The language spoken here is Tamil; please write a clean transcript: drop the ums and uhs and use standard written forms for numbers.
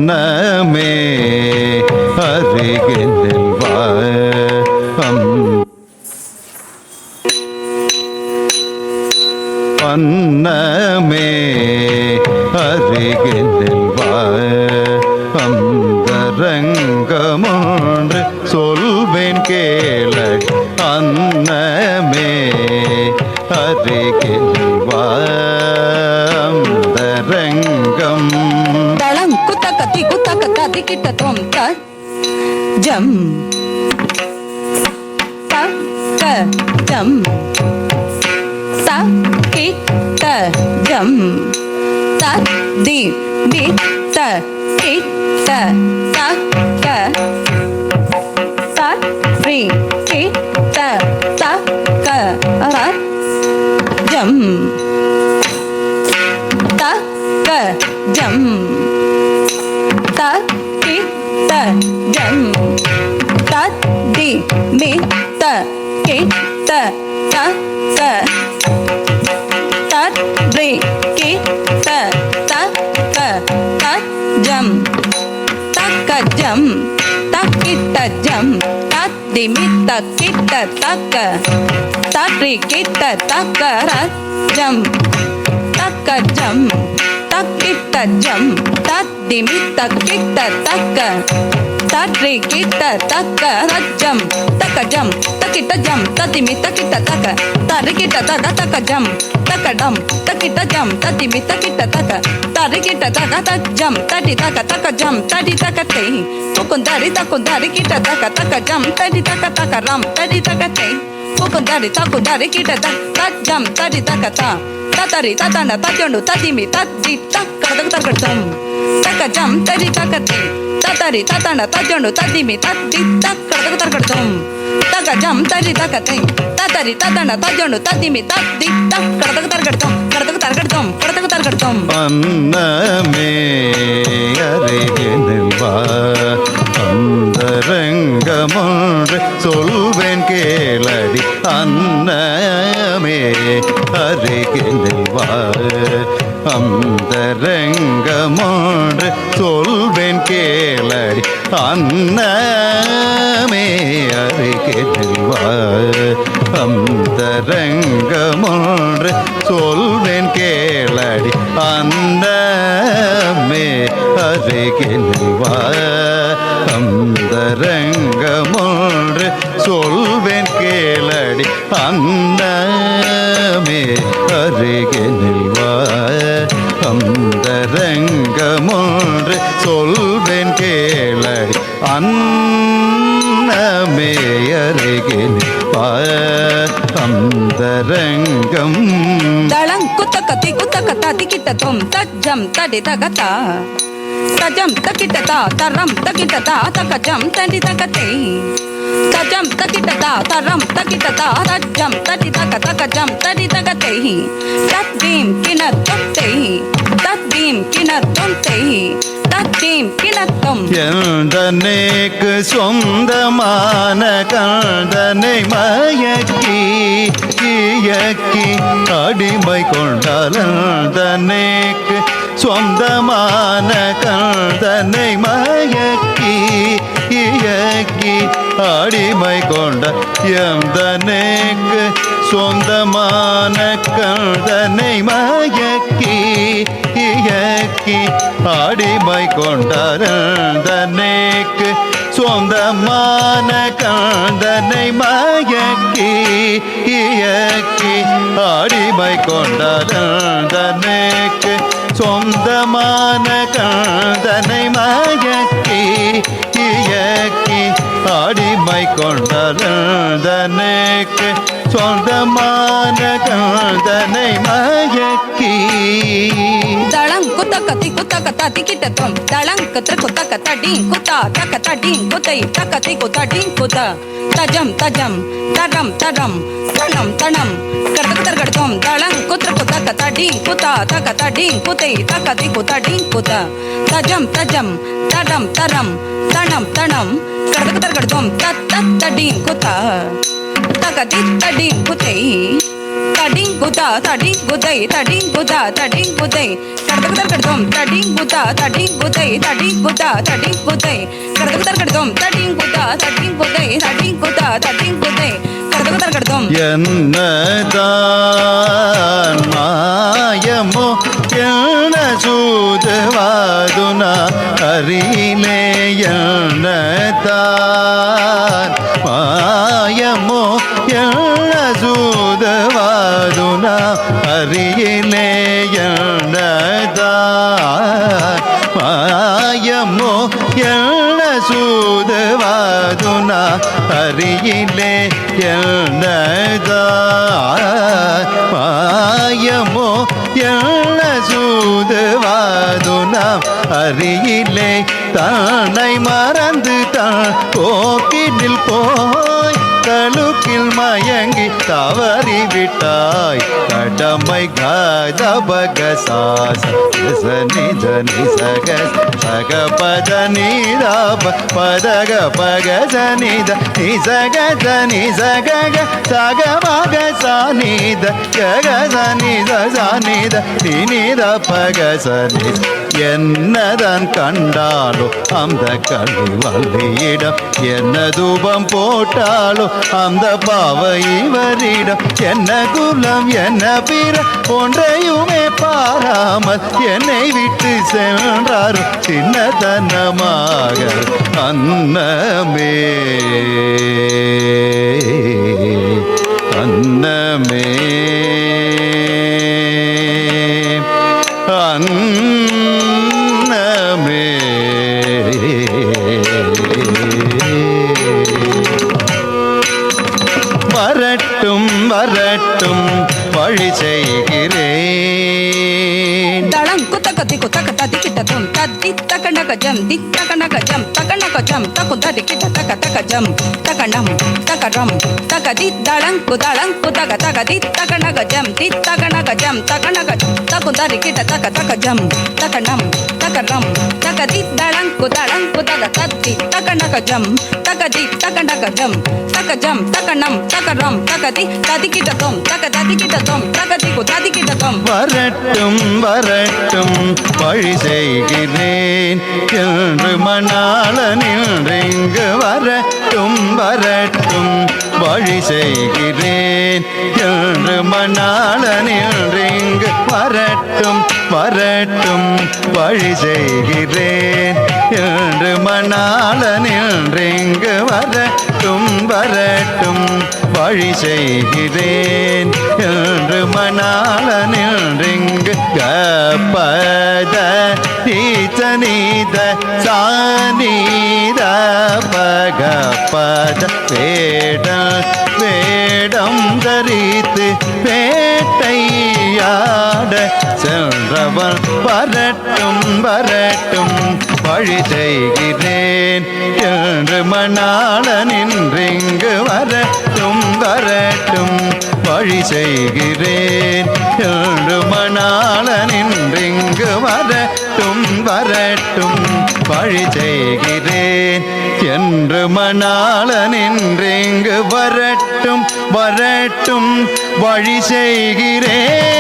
அன்னமே அருகினில் வா அன்னமே அருகினில் வா அந்தரங்கமொன்று சொல்வேன் கேளடி அன்னமே அருகினில் வா அந்தரங்கம் தளம் குத்த கத்தி கிட்ட தோம் ஜம் தக்க ஜம் கிட்ட ஜம் தி த கிட்ட தக்க ரி கிட்ட தக்க ஜம் தக்க ஜம் கிட்ட ஜம் தி த கிட்ட தக்க ரி கிட்ட தக்க ஜம் தக்க ஜம் தக்கிட்ட ஜம் திமித்த கிட்ட தக்க தரி கிட்ட தக்க ஜம் தக்க ஜம் தக்கிட்ட ஜம் திமித்த கிட்ட தக்க தரி கிட்ட தக்க ஜம் தக்க ஜம் தக்கிட்ட ஜம் திமித்த கிட்ட தக்க தரி கிட்ட தக்க ஜம் தக்க டம் தக்கிட்ட ஜம் திமித்த கிட்ட தக்க தரி கிட்ட தக்க ஜம் தடி தக்க ஜம் தடி தக்க தே துக்குந்தாரி கிட்ட தக்க ஜம் தடி தக்க ரம் தடி தக்க தே துக்குந்தாரி கிட்ட தக்க ஜம் தடி தக்க தரி தன தஜொண்டு ததிமி தத்தி தக்க தக்கடம் தக்க ஜம் தடி தக்க தே தரி தன தஜொண்டு ததிமி தத்தி தக்க தக்கடம் தக்க ஜம் தடி தக்க தே தரி தன தஜொண்டு ததிமி தத்தி தக்க தக்கடம் அன்னமே அருகினில் வா அந்தரங்கமொன்று சொல்வேன் கேளடி அன்னமே அருகினில் வா அந்தரங்கமொன்று சொல்வேன் கேளடி அன்னமே அருகினில் வா அந்தரங்கமொன்று சொல்வேன் கேளடி அன்னமே அருகினில் வா அந்தரங்கமொன்று சொல்வேன் கேளடி அன்னமே அருகினில் வா அந்தரங்கமொன்று சொல்வேன் கேளடி அன்னமே அருகினில் வா அந்தரங்கம் தளம் குத்த கத்தி கிட்ட தோம் தஜம் தடி தகதா தஜம் தக்கிட்ட தரம் தக்கிட்ட தக்க ஜம் தடி தகதே தஜம் தக்கிட்ட தரம் தக்கிட்ட தஜம் தடி தக்க ஜம் தடி தகதே தத்தீம் கிணத்தொத்தை தத்தீம் கிணத்தொத்தை தத்தீம் கிணத்தம் எந்தனேக்கு சொந்தமான கந்தனை மயக்கி இயக்கி அடிமை கொண்டாலந்தனேக்கு சொந்தமான கந்தனை மயக்கி இயக்கி அடிமை கொண்ட எந்தனேக்கு சொந்தமான கந்தனை மயக்கி இயக்கி அடிமை கொண்டாரந்தனேக்கு சொந்தமான கந்தனை மயக்கி இயக்கி அடிமை கொண்டாரந்தனேக்கு சொந்தமான கந்தனை மயக்கி இயக்கி அடிமை கொண்டாரந்தனேக்கு சொந்தமான கந்தனை மயக்கி தளம் குத்த கத்தி கிட்ட தோம் தளம் கத்திர குத்த கத்தடி குத்தா தக்க தடி குத்தை தக்கத்தை குத்தடி குத்த தஜம் தரம் தனம் கடத்தம் தளம் குத்திர குத்த கத்தடி குத்தா தக்க தடி குத்தை தக்கத்தை குத்தடி குத்த தஜம் தரம் தனம் கடத்தம் தடி குத்தா தக்கதி தடி குத்தை தடிங்குதா தடிங்குதை தடிங்குதா தடிங்குதை கடதகதர் கடதோம் தடிங்குதா தடிங்குதை தடிங்குதா தடிங்குதை கடதகதர் கடதோம் தடிங்குதா தடிங்குதை தடிங்குதா தடிங்குதை கடதகதர் கடதோம் என்னதான் மாயமோ என்ன சூதுவாதுனா அறியிலே என்னதான் மாயமோ என்ன சூதுவாதுனா அறியிலே என்னதான் மாயமோ என்ன சூதுவாதுனா அறியிலே என்னதான் மாயமோ என்ன சூதுவாதுனா அறியிலே தானை மறந்து தான் போக்கினில் போய் தலுக்கில் மயங்கி தவறி விட்டாய் கடமை கதபகசாச நித நிசக சக பத நீதாப பதக பகச நித நிசக நிசக சக மக சானித ககச நித சானித நித பகச நித என்னதான் கண்டாலோ அந்த கல்வி வள்ளியிடம் என்ன தூபம் போட்டாலோ அந்த பாவ இவரிடம் என்ன குலம் என்ன பிற ஒன்றையுமே பாராமல் என்னை விட்டு சென்றாரோ சின்னதனமாக அன்னமே அன்னமே அன்னமே வரட்டும் வரட்டும் வழி செய்கிறேன் தளங்குத்தகதி குத்தகதி கிட்டதும் தத்தி தக்கணகஜம் தித்தகணகஜம் தக்கணகஜம் தகுந்ததி கிட்ட தக்க தகஜம் தகணம் தகரம் தகதி தளங்கு தக தகதி தகணகஜம் தித்தகணகஜம் தகணகஜம் தகுந்ததி கிட்ட தக்க தகஜம் தகணம் தகரம் தகதி தளங்கு தக தத்தி தகணகஜம் தகதி தகணகஜம் தகஜம் தகணம் தகரம் தகதி ததி கிட்டதும் தகதி கிட்டதும் தகதி குததி கிட்டதும் வரட்டும் வரட்டும் வழி செய்கிறேன் என்று மணாளனில் இங்கு வரட்டும் வரட்டும் வழி செய்கிறேன் என்று மணாளனில் இங்கு வரட்டும் வரட்டும் வழி செய்கிறேன் என்று மணாளனில் இங்கு வரட்டும் வரட்டும் வழி செய்கிறேன் என்று மணாளனில் இங்கு கப்பத நீத சானீத பகப்பத வேடம் தரித்து வேட்டையாட சென்றவன் வரட்டும் வரட்டும் வழி செய்கிறேன் என்று மணாளனின் இங்கு வரட்டும் வரட்டும் வழி செய்கிறேன் என்று மணாளனின் இங்கு வரட்டும் வரட்டும் வழி செய்கிறேன் என்று மணாளனின் இங்கு வரட்டும் வரட்டும் வழி செய்கிறேன்.